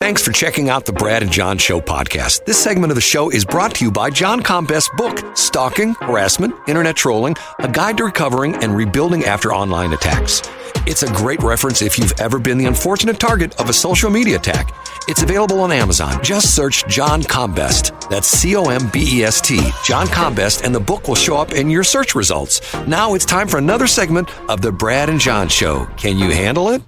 Thanks for checking out the Brad and John Show podcast. This segment of the show is brought to you by John Combest's book, Stalking, Harassment, Internet Trolling, A Guide to Recovering and Rebuilding After Online Attacks. It's a great reference if you've ever been the unfortunate target of a social media attack. It's available on Amazon. Just search John Combest. That's C-O-M-B-E-S-T, John Combest, and the book will show up in your search results. Now it's time for another segment of the Brad and John Show. Can you handle it?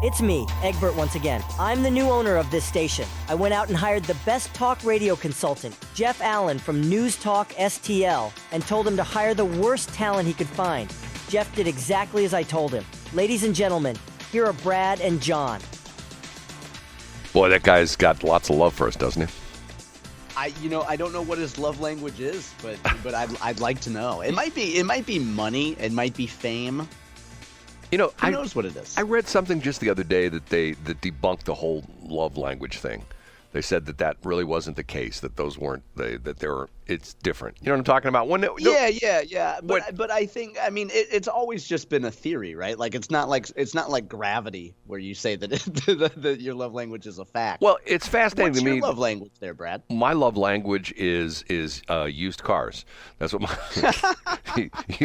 It's me, Egbert, once again. I'm the new owner of this station. I went out and hired the best talk radio consultant, Jeff Allen from News Talk STL, and told him to hire the worst talent he could find. Jeff did exactly as I told him. Ladies and gentlemen, here are Brad and John. Boy, that guy's got lots of love for us, doesn't he? I don't know what his love language is, but I'd like to know. It might be money. It might be fame. Who knows what it is? I read something just the other day that debunked the whole love language thing. They said that really wasn't the case. That those weren't it's different. You know what I'm talking about? Yeah. But I think it's always just been a theory, right? Like it's not like gravity where you say that that your love language is a fact. Well, it's fascinating to me. What's your love language there, Brad? My love language is used cars. That's what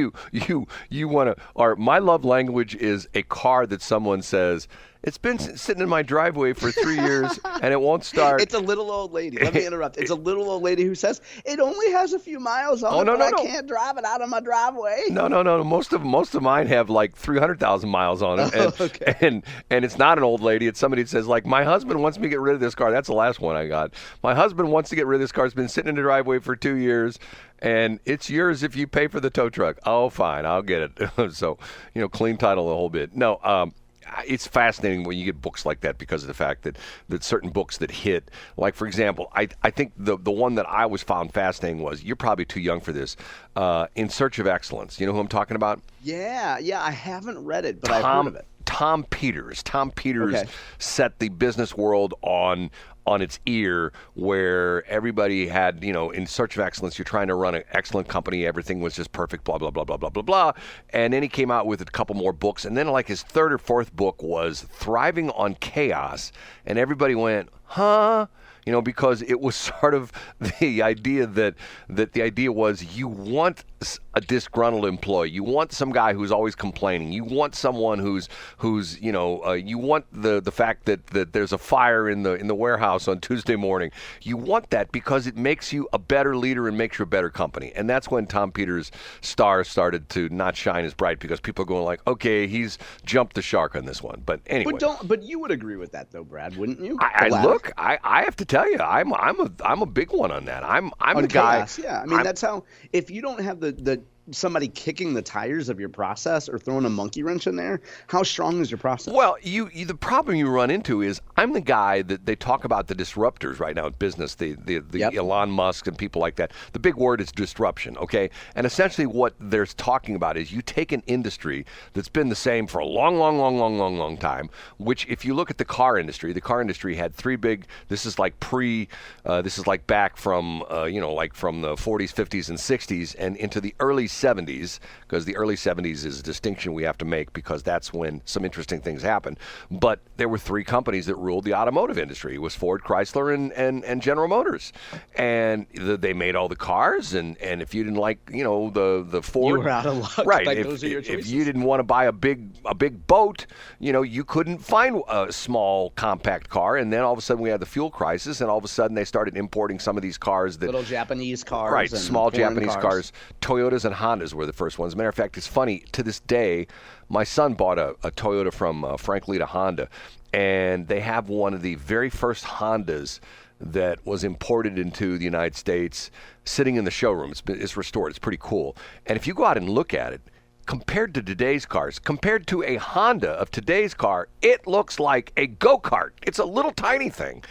you want to. Or my love language is a car that someone says, it's been sitting in my driveway for 3 years and it won't start. It's a little old lady. Let me interrupt. It's a little old lady who says, it only has a few miles on it, but I can't drive it out of my driveway. No. Most of mine have like 300,000 miles on it. And, okay. and it's not an old lady. It's somebody that says, like, my husband wants me to get rid of this car. That's the last one I got. My husband wants to get rid of this car. It's been sitting in the driveway for 2 years. And it's yours if you pay for the tow truck. Oh, fine. I'll get it. So, clean title the whole bit. No, it's fascinating when you get books like that because of the fact that certain books that hit, like, for example, I think the one that I was found fascinating was, you're probably too young for this, In Search of Excellence. You know who I'm talking about? Yeah, I haven't read it, but I've heard of it. Tom Peters set the business world on its ear, where everybody had, in search of excellence, you're trying to run an excellent company, everything was just perfect, blah, blah, blah, blah, blah, blah, blah. And then he came out with a couple more books, and then like his third or fourth book was Thriving on Chaos, and everybody went, huh? Because it was sort of the idea that the idea was, you want a disgruntled employee. You want some guy who's always complaining. You want someone who's you want the fact that there's a fire in the warehouse on Tuesday morning. You want that because it makes you a better leader and makes you a better company. And that's when Tom Peters' star started to not shine as bright, because people are going like, okay, he's jumped the shark on this one. But anyway. But you would agree with that though, Brad, wouldn't you? I have to tell you, I'm a big one on that. I'm the guy. Chaos, yeah. That's how, if you don't have the somebody kicking the tires of your process or throwing a monkey wrench in there, how strong is your process? Well, the problem you run into is, I'm the guy that they talk about, the disruptors right now in business, the Yep. Elon Musk and people like that. The big word is disruption, okay? And essentially what they're talking about is, you take an industry that's been the same for a long time, which, if you look at the car industry had three big, this is like back from, like from the 40s, 50s, and 60s and into the early 70s, because the early 70s is a distinction we have to make, because that's when some interesting things happened. But there were three companies that ruled the automotive industry. It was Ford, Chrysler, and General Motors. And they made all the cars, and if you didn't like, the Ford, you were out of luck. Right. Like, those are your choices. If you didn't want to buy a big boat, you couldn't find a small compact car. And then all of a sudden we had the fuel crisis, and all of a sudden they started importing some of these cars that, little Japanese cars, right, and small Japanese cars. Toyotas and Hondas were the first ones. As a matter of fact, it's funny, to this day, my son bought a Toyota from Frank Lita Honda, and they have one of the very first Hondas that was imported into the United States, sitting in the showroom. It's restored. It's pretty cool. And if you go out and look at it, compared to today's cars, compared to a Honda of today's car, it looks like a go-kart. It's a little tiny thing.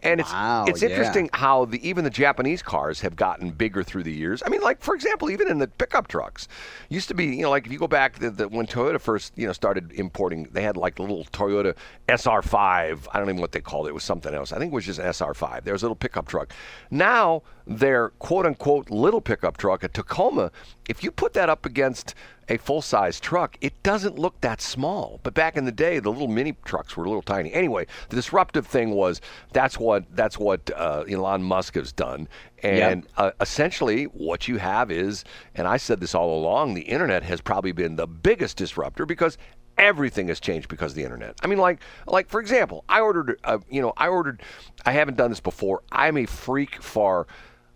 And it's interesting how even the Japanese cars have gotten bigger through the years. I mean, like, for example, even in the pickup trucks, used to be, like if you go back when Toyota first, started importing, they had like the little Toyota SR5. I don't even know what they called it. It was something else. I think it was just an SR5. There was a little pickup truck. Now, their quote-unquote little pickup truck, a Tacoma, if you put that up against a full-size truck, it doesn't look that small. But back in the day, the little mini trucks were a little tiny. Anyway, the disruptive thing was that's what Elon Musk has done. And essentially what you have is, and I said this all along, the internet has probably been the biggest disruptor because everything has changed because of the internet. I mean, like for example, I haven't done this before. I'm a freak for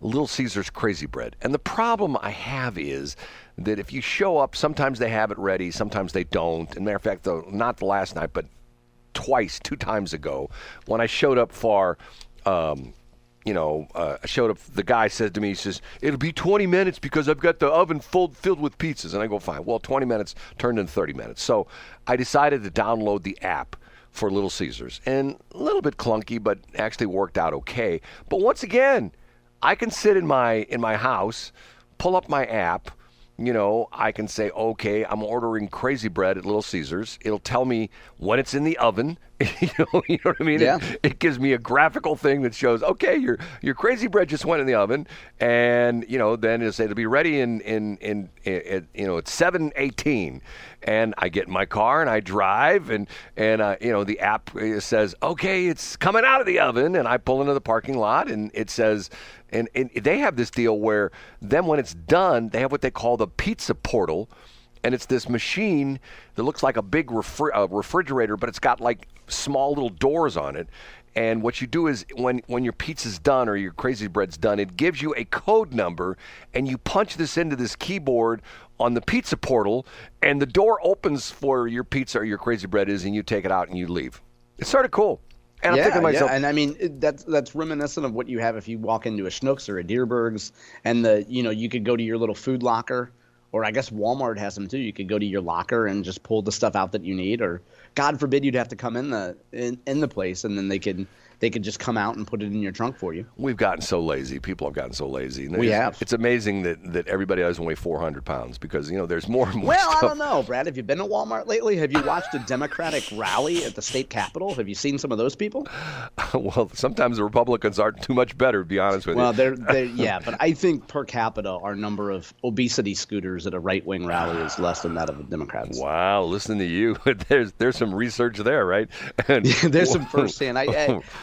Little Caesars Crazy Bread. And the problem I have is that if you show up, sometimes they have it ready, sometimes they don't. And matter of fact, though, not the last night, but two times ago, when I showed up for, the guy said to me, he says, it'll be 20 minutes because I've got the oven filled with pizzas. And I go, fine. Well, 20 minutes turned into 30 minutes. So I decided to download the app for Little Caesars. And a little bit clunky, but actually worked out okay. But once again, I can sit in my house, pull up my app. I can say, okay, I'm ordering Crazy Bread at Little Caesars. It'll tell me when it's in the oven. You know what I mean? Yeah. It gives me a graphical thing that shows, okay, your Crazy Bread just went in the oven, and then it'll say it'll be ready in at 7:18, and I get in my car and I drive, and the app says, okay, it's coming out of the oven, and I pull into the parking lot, and it says. And they have this deal where then when it's done, they have what they call the pizza portal. And it's this machine that looks like a big refrigerator, but it's got like small little doors on it. And what you do is when your pizza's done or your Crazy Bread's done, it gives you a code number, and you punch this into this keyboard on the pizza portal, and the door opens for your pizza or your Crazy Bread is, and you take it out and you leave. It's sort of cool. And I'm thinking to myself, and I mean that's reminiscent of what you have if you walk into a Schnucks or a Dierberg's, and you could go to your little food locker, or I guess Walmart has them too. You could go to your locker and just pull the stuff out that you need, or God forbid you'd have to come in the place, and then they could just come out and put it in your trunk for you. We've gotten so lazy. People have gotten so lazy. We have. It's amazing that everybody doesn't weigh 400 pounds because, there's more and more Well, stuff. I don't know, Brad. Have you been to Walmart lately? Have you watched a Democratic rally at the state capitol? Have you seen some of those people? Well, sometimes the Republicans aren't too much better, to be honest with you. Well, but I think per capita, our number of obesity scooters at a right-wing rally is less than that of the Democrats. Wow, listen to you. There's some research there, right? There's some firsthand.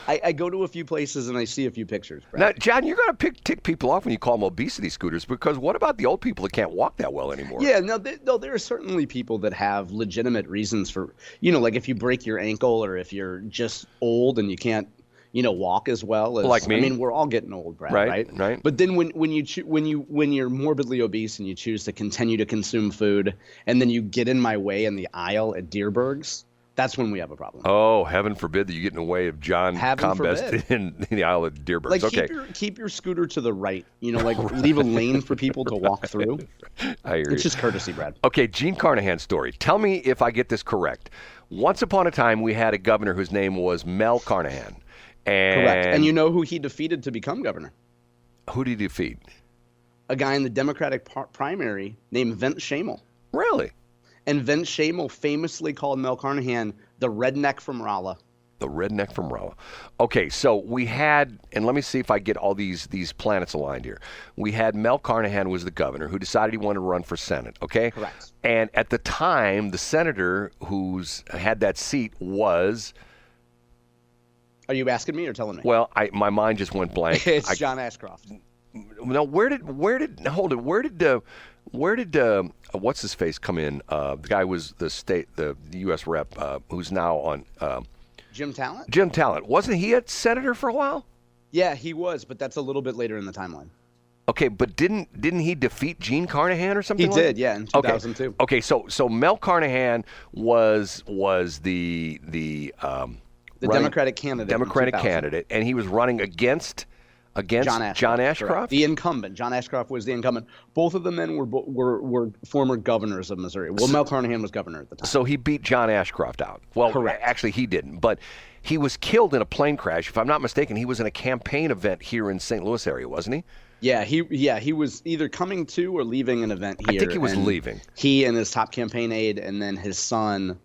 I go to a few places and I see a few pictures. Brad. Now, John, you're going to tick people off when you call them obesity scooters, because what about the old people that can't walk that well anymore? Yeah, no, there are certainly people that have legitimate reasons for, like if you break your ankle or if you're just old and you can't, walk as well as. Like me. I mean, we're all getting old, Brad. Right. But then when you're morbidly obese and you choose to continue to consume food, and then you get in my way in the aisle at Dierberg's, that's when we have a problem. Oh, heaven forbid that you get in the way of John Combest in the aisle of Dierberg's. Like, okay. keep your scooter to the right. Leave a lane for people to walk through. I hear It's just courtesy, Brad. Okay, Gene Carnahan story. Tell me if I get this correct. Once upon a time, we had a governor whose name was Mel Carnahan. Correct. And you know who he defeated to become governor? Who did he defeat? A guy in the Democratic primary named Vince Shamel. Really? And Vince Shamel famously called Mel Carnahan the redneck from Rolla. The redneck from Rolla. Okay, so we had, and let me see if I get all these planets aligned here. We had Mel Carnahan was the governor who decided he wanted to run for Senate, okay? Correct. And at the time, the senator who's had that seat was... Are you asking me or telling me? Well, my mind just went blank. It's John Ashcroft. No, where did what's his face come in? The guy was the U.S. rep who's now on. Jim Talent? Jim Talent. Wasn't he a senator for a while? Yeah, he was, but that's a little bit later in the timeline. Okay, but didn't he defeat Gene Carnahan or something? He did, yeah, in 2002. Okay, so Mel Carnahan was the Democratic candidate, and he was running against John Ashcroft. Correct. The incumbent. John Ashcroft was the incumbent. Both of the men were former governors of Missouri. Well, Mel Carnahan was governor at the time. So he beat John Ashcroft out. Well, correct. Actually, he didn't. But he was killed in a plane crash. If I'm not mistaken, he was in a campaign event here in St. Louis area, wasn't he? Yeah, he was either coming to or leaving an event here. I think he was leaving. He and his top campaign aide, and then his son,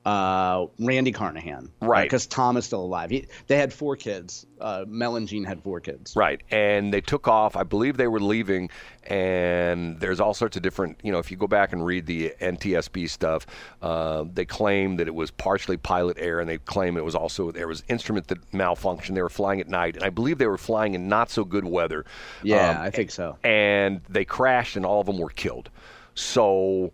Randy Carnahan. Right. Because Tom is still alive. They had 4 kids. Mel and Jean had 4 kids. Right. And they took off. I believe they were leaving. And there's all sorts of different, if you go back and read the NTSB stuff, they claim that it was partially pilot error, and they claim it was also, there was instrument that malfunctioned. They were flying at night. And I believe they were flying in not so good weather. Yeah, I think so. And they crashed, and all of them were killed. So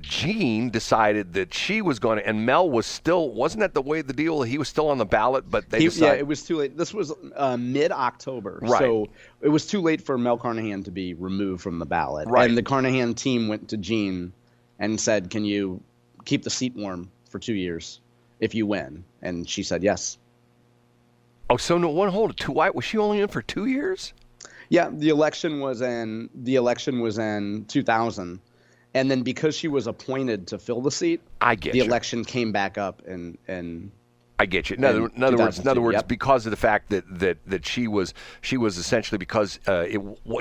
Jean decided that she was going to, and Mel was still, wasn't that the way the deal? He was still on the ballot, but they decided. Yeah, it was too late. This was mid-October, right. So it was too late for Mel Carnahan to be removed from the ballot. Right. And the Carnahan team went to Jean and said, "Can you keep the seat warm for 2 years if you win?" And she said yes. Oh, so no one hold it. Was she only in for 2 years? Yeah, the election was in 2000. And then because she was appointed to fill the seat, the election came back up and I get you. In other words, yep. Because of the fact that she was essentially, because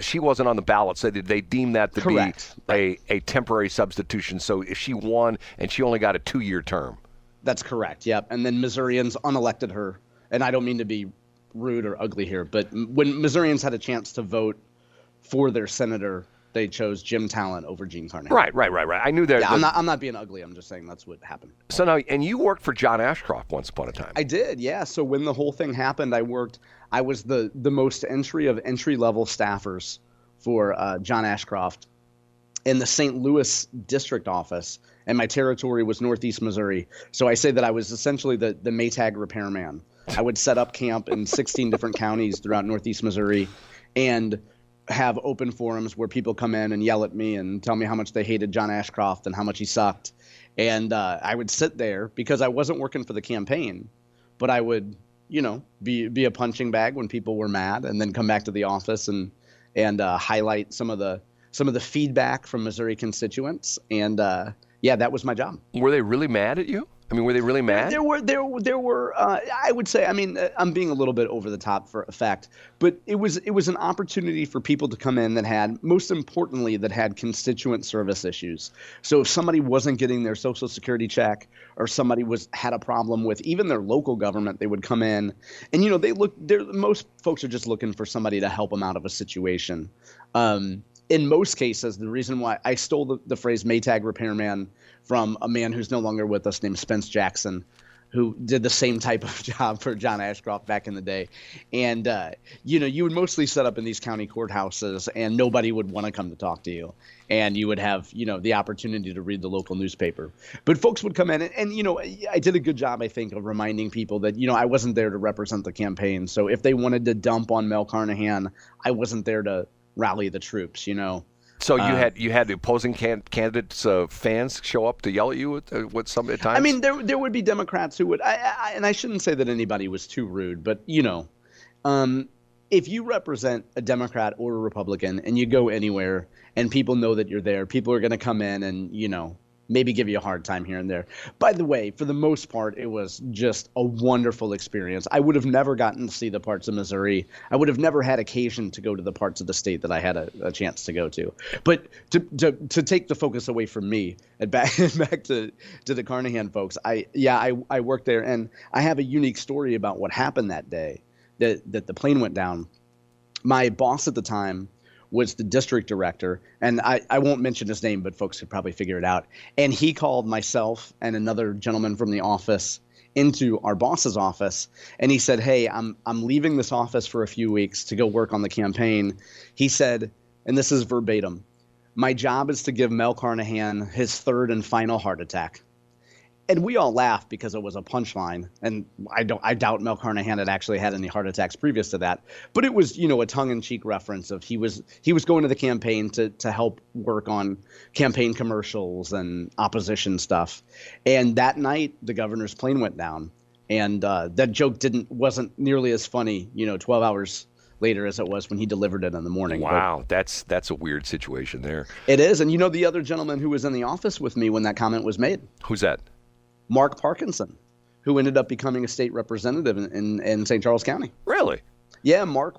she wasn't on the ballot, so they deemed that to Correct. be a temporary substitution. So if she won and she only got a 2-year term. That's correct. Yep. And then Missourians unelected her. And I don't mean to be rude or ugly here, but when Missourians had a chance to vote for their senator, they chose Jim Talent over Jean Carnahan. Right. I knew that. Yeah, I'm not being ugly. I'm just saying that's what happened. So now, and you worked for John Ashcroft once upon a time. I did, yeah. So when the whole thing happened, I was the most entry-level staffers for John Ashcroft in the St. Louis district office, and my territory was Northeast Missouri. So I say that I was essentially the Maytag repairman. I would set up camp in 16 different counties throughout Northeast Missouri, and have open forums where people come in and yell at me and tell me how much they hated John Ashcroft and how much he sucked. And I would sit there because I wasn't working for the campaign, but I would, be a punching bag when people were mad, and then come back to the office and highlight some of the feedback from Missouri constituents. And that was my job. Were they really mad at you? I mean, were they really mad? There were. I would say. I mean, I'm being a little bit over the top for effect, but it was an opportunity for people to come in that had, most importantly, constituent service issues. So if somebody wasn't getting their Social Security check, or somebody had a problem with even their local government, they would come in, and most folks are just looking for somebody to help them out of a situation. In most cases, the reason why I stole the phrase Maytag repairman from a man who's no longer with us named Spence Jackson, who did the same type of job for John Ashcroft back in the day. And, you would mostly set up in these county courthouses, and nobody would want to come to talk to you. And you would have, the opportunity to read the local newspaper. But folks would come in, and I did a good job, I think, of reminding people that, I wasn't there to represent the campaign. So if they wanted to dump on Mel Carnahan, I wasn't there to rally the troops, So you had the opposing candidates' fans show up to yell at you with some at times? I mean, there would be Democrats who would, and I shouldn't say that anybody was too rude, but if you represent a Democrat or a Republican and you go anywhere and people know that you're there, people are going to come in and maybe give you a hard time here and there. By the way, for the most part, it was just a wonderful experience. I would have never gotten to see the parts of Missouri. I would have never had occasion to go to the parts of the state that I had a chance to go to. But to take the focus away from me and back to the Carnahan folks, I worked there, and I have a unique story about what happened that day that the plane went down. My boss at the time was the district director, and I won't mention his name, but folks could probably figure it out. And he called myself and another gentleman from the office into our boss's office, and he said, "Hey, I'm leaving this office for a few weeks to go work on the campaign." He said, and this is verbatim, "My job is to give Mel Carnahan his third and final heart attack." And we all laughed because it was a punchline, and I doubt Mel Carnahan had actually had any heart attacks previous to that. But it was, a tongue-in-cheek reference of he was going to the campaign to help work on campaign commercials and opposition stuff. And that night, the governor's plane went down, and that joke wasn't nearly as funny, 12 hours later as it was when he delivered it in the morning. Wow, that's a weird situation there. It is, and the other gentleman who was in the office with me when that comment was made. Who's that? Mark Parkinson, who ended up becoming a state representative in St. Charles County. Really? Yeah, Mark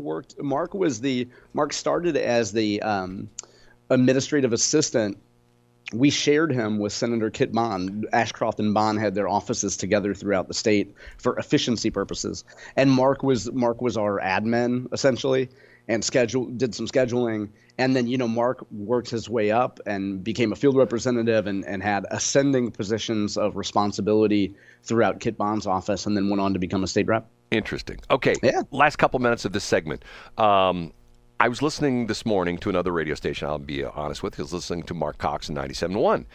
started as the administrative assistant. We shared him with Senator Kit Bond. Ashcroft and Bond had their offices together throughout the state for efficiency purposes. And Mark was our admin essentially, and did some scheduling. And then, Mark worked his way up and became a field representative and had ascending positions of responsibility throughout Kit Bond's office, and then went on to become a state rep. Interesting. Okay. Yeah. Last couple minutes of this segment. I was listening this morning to another radio station, I'll be honest with you. I was listening to Mark Cox in 97.1.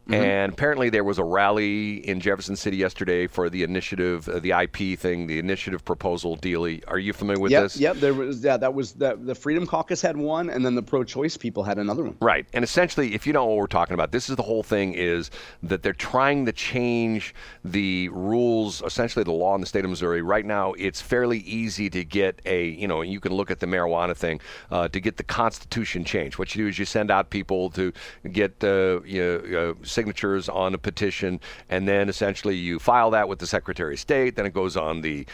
And apparently there was a rally in Jefferson City yesterday for the initiative, the IP thing, the initiative proposal dealie. Are you familiar with this? Yep. The Freedom Caucus had one, and then the pro-choice people had another one. Right. And essentially, if you know what we're talking about, this is the whole thing, is that they're trying to change the rules, essentially the law in the state of Missouri. Right now, it's fairly easy to get you can look at the marijuana thing, to get the Constitution changed. What you do is you send out people to get signatures on a petition, and then essentially you file that with the Secretary of State. Then it goes on the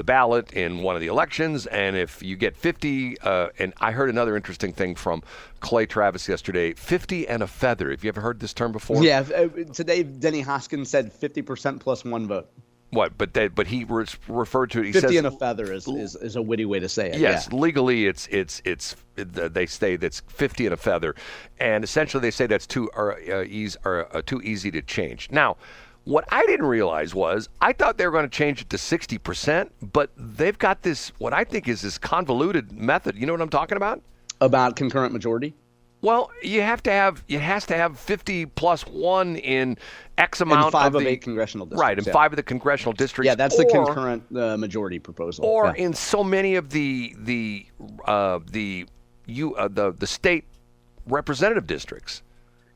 ballot in one of the elections, and if you get 50, and I heard another interesting thing from Clay Travis yesterday, 50 and a feather. Have you ever heard this term before? Yeah. Today, Denny Hoskins said 50% plus one vote. What? But he referred to it. He 50 says, and a feather is a witty way to say it. Yes, yeah. legally they say that's 50 and a feather, and essentially they say that's too easy to change. Now, what I didn't realize was I thought they were going to change it to 60%, but they've got this what I think is this convoluted method. You know what I'm talking about? About concurrent majority? Well, it has to have 50 plus 1 in X amount and five of of 8 congressional districts. Right, and 5 of the congressional districts. Yeah, that's the concurrent majority proposal. Or in so many of the state representative districts.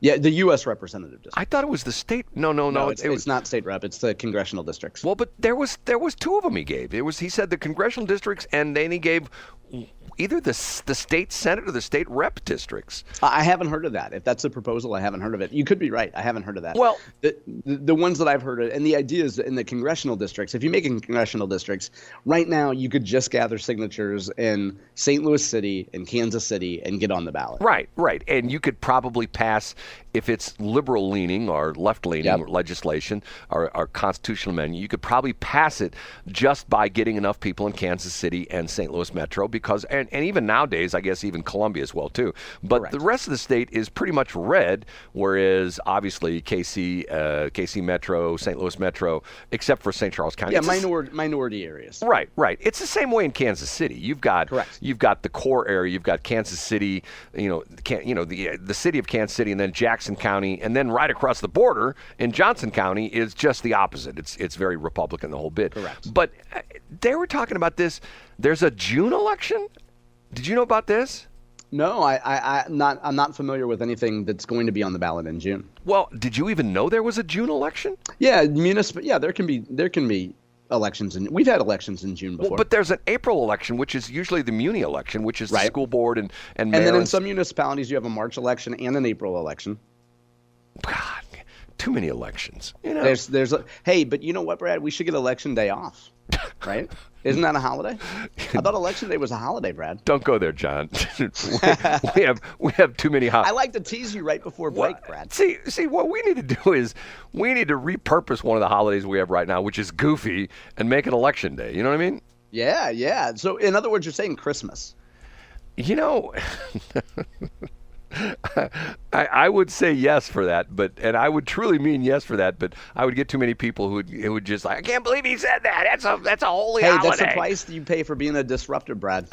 Yeah, the U.S. representative district. I thought it was the state. No, it's not state rep. It's the congressional districts. Well, but there was 2 of them he gave. He said the congressional districts, and then he gave either the state senate or the state rep districts. I haven't heard of that. If that's a proposal, I haven't heard of it. You could be right. I haven't heard of that. Well, the ones that I've heard of, and the idea is in the congressional districts, if you make it in congressional districts, right now you could just gather signatures in St. Louis City and Kansas City and get on the ballot. Right. And you could probably pass, if it's liberal-leaning or left-leaning legislation or constitutional amendment, you could probably pass it just by getting enough people in Kansas City and St. Louis Metro, because and even nowadays, I guess even Columbia as well too. But Correct. The rest of the state is pretty much red, whereas obviously KC Metro, St. Louis Metro, except for St. Charles County. Yeah, minority areas. Right. It's the same way in Kansas City. You've got the core area. You've got Kansas City, the city of Kansas City, and then Jackson County, and then right across the border in Johnson County is just the opposite. It's very Republican, the whole bit. Correct. But they were talking about this. There's a June election. Did you know about this? No, I'm not familiar with anything that's going to be on the ballot in June. Well, did you even know there was a June election? Yeah, there can be elections, and we've had elections in June before. Well, but there's an April election, which is usually the muni election, which is the school board and mayor. And then in some municipalities, you have a March election and an April election. God, too many elections. Hey, but you know what, Brad? We should get election day off, right? Isn't that a holiday? I thought election day was a holiday, Brad. Don't go there, John. we have too many holidays. I like to tease you right before break, Brad. See, what we need to do is we need to repurpose one of the holidays we have right now, which is goofy, and make it election day. You know what I mean? Yeah. So, in other words, you're saying Christmas. I would say yes for that, and I would truly mean yes for that, but I would get too many people who would just like, I can't believe he said that. That's a holy holiday. Hey, that's the price you pay for being a disruptor, Brad.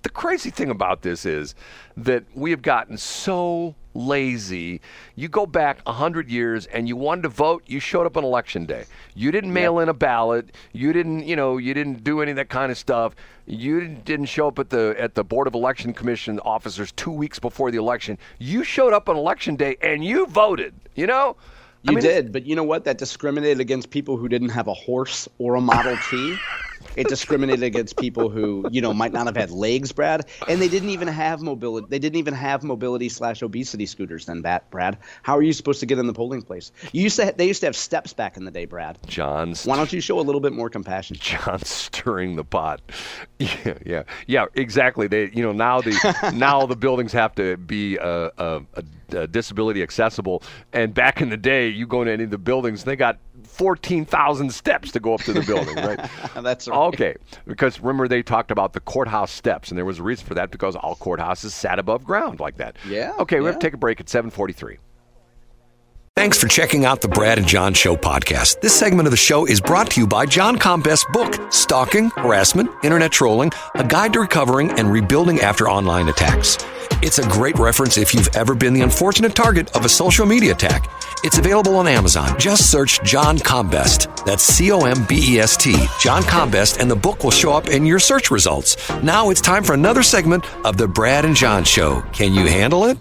The crazy thing about this is that we have gotten so lazy. You go back 100 years and you wanted to vote, you showed up on election day. You didn't mail in a ballot. You didn't do any of that kind of stuff. You didn't show up at the Board of Election Commission officers 2 weeks before the election. You showed up on election day and you voted, You did, but you know what? That discriminated against people who didn't have a horse or a Model T. It discriminated against people who, might not have had legs, Brad. And they didn't even have mobility. They didn't even have mobility/obesity scooters then, Brad. How are you supposed to get in the polling place? They used to have steps back in the day, Brad. Why don't you show a little bit more compassion? John's stirring the pot. Yeah, exactly. They, now the buildings have to be disability accessible. And back in the day, you go into any of the buildings, they got 14,000 steps to go up to the building, right? That's right. Okay, because remember they talked about the courthouse steps, and there was a reason for that because all courthouses sat above ground like that. Yeah. Okay, we have to take a break at 7:43. Thanks for checking out the Brad and John Show podcast. This segment of the show is brought to you by John Combest's book, Stalking, Harassment, Internet Trolling, A Guide to Recovering and Rebuilding After Online Attacks. It's a great reference if you've ever been the unfortunate target of a social media attack. It's available on Amazon. Just search John Combest. That's Combest, John Combest, and the book will show up in your search results. Now it's time for another segment of the Brad and John Show. Can you handle it?